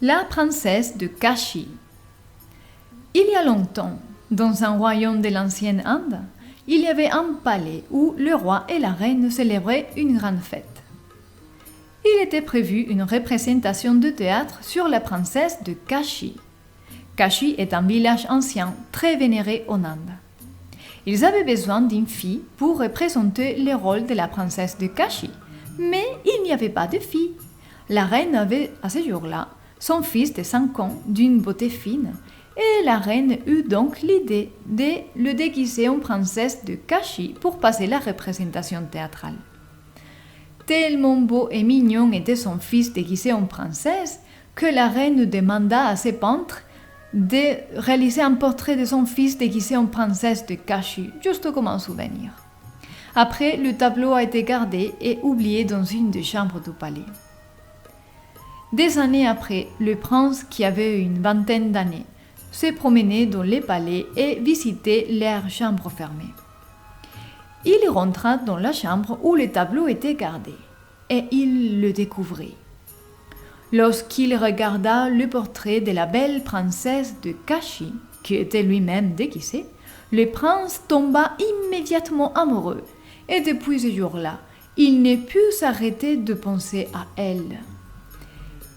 La princesse de Kashi. Il y a longtemps, dans un royaume de l'ancienne Inde, il y avait un palais où le roi et la reine célébraient une grande fête. Il était prévu une représentation de théâtre sur la princesse de Kashi. Kashi est un village ancien très vénéré en Inde. Ils avaient besoin d'une fille pour représenter le rôle de la princesse de Kashi, mais il n'y avait pas de fille. La reine avait, à ce jour-là, son fils de 5 ans d'une beauté fine, et la reine eut donc l'idée de le déguiser en princesse de Kashi pour passer la représentation théâtrale. Tellement beau et mignon était son fils déguisé en princesse que la reine demanda à ses peintres de réaliser un portrait de son fils déguisé en princesse de Kashi, juste comme un souvenir. Après, le tableau a été gardé et oublié dans une des chambres du palais. Des années après, le prince, qui avait une vingtaine d'années, se promenait dans les palais et visitait leurs chambres fermées. Il rentra dans la chambre où le tableau était gardé, et il le découvrit. Lorsqu'il regarda le portrait de la belle princesse de Kashi, qui était lui-même déguisé, le prince tomba immédiatement amoureux, et depuis ce jour-là, il ne put s'arrêter de penser à elle.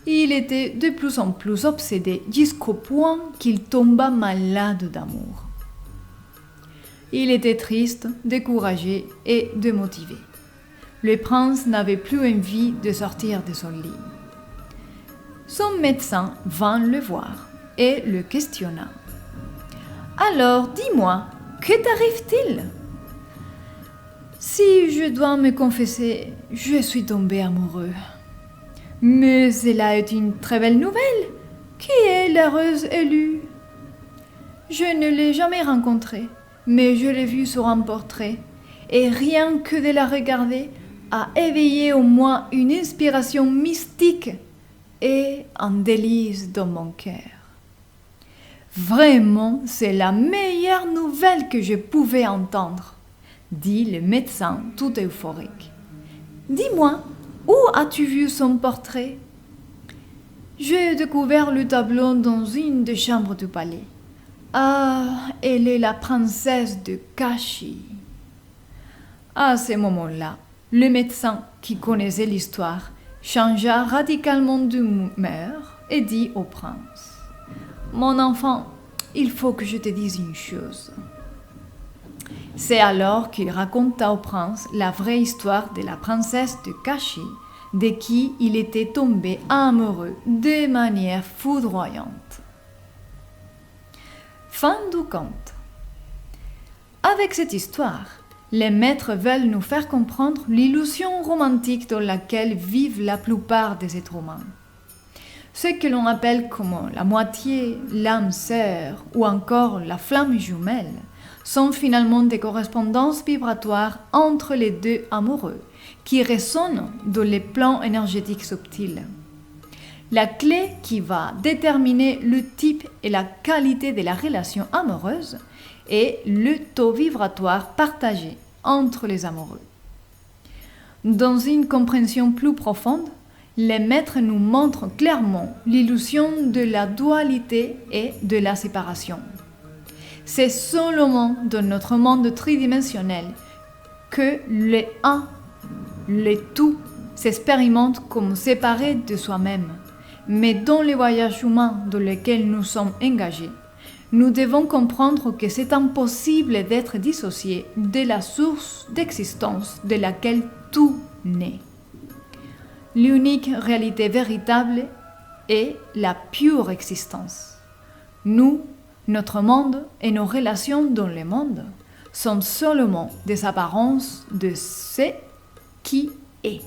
Il était de plus en plus obsédé jusqu'au point qu'il tomba malade d'amour. Il était triste, découragé et démotivé. Le prince n'avait plus envie de sortir de son lit. Son médecin vint le voir et le questionna. « Alors, dis-moi, que t'arrive-t-il » ? « Si je dois me confesser, je suis tombé amoureux. » « Mais cela est une très belle nouvelle. Qui est l'heureuse élue ?»« Je ne l'ai jamais rencontrée, mais je l'ai vue sur un portrait, et rien que de la regarder a éveillé en moi une inspiration mystique et un délice dans mon cœur. Vraiment, c'est la meilleure nouvelle que je pouvais entendre, dit le médecin tout euphorique. Dis-moi, où as-tu vu son portrait ? J'ai découvert le tableau dans une des chambres du palais. Ah, elle est la princesse de Kashi. À ce moment-là, le médecin qui connaissait l'histoire changea radicalement d'humeur et dit au prince : « Mon enfant, il faut que je te dise une chose. » C'est alors qu'il raconta au prince la vraie histoire de la princesse de Kashi, de qui il était tombé amoureux de manière foudroyante. Fin du conte. Avec cette histoire, les maîtres veulent nous faire comprendre l'illusion romantique dans laquelle vivent la plupart des êtres humains. Ce que l'on appelle comme la moitié, l'âme sœur ou encore la flamme jumelle sont finalement des correspondances vibratoires entre les deux amoureux qui résonnent dans les plans énergétiques subtils. La clé qui va déterminer le type et la qualité de la relation amoureuse est le taux vibratoire partagé entre les amoureux. Dans une compréhension plus profonde, les maîtres nous montrent clairement l'illusion de la dualité et de la séparation. C'est seulement dans notre monde tridimensionnel que le un, le tout, s'expérimente comme séparé de soi-même. Mais dans le voyage humain dans lequel nous sommes engagés, nous devons comprendre que c'est impossible d'être dissocié de la source d'existence de laquelle tout naît. L'unique réalité véritable est la pure existence. Nous, notre monde et nos relations dans le monde sont seulement des apparences de ce qui est.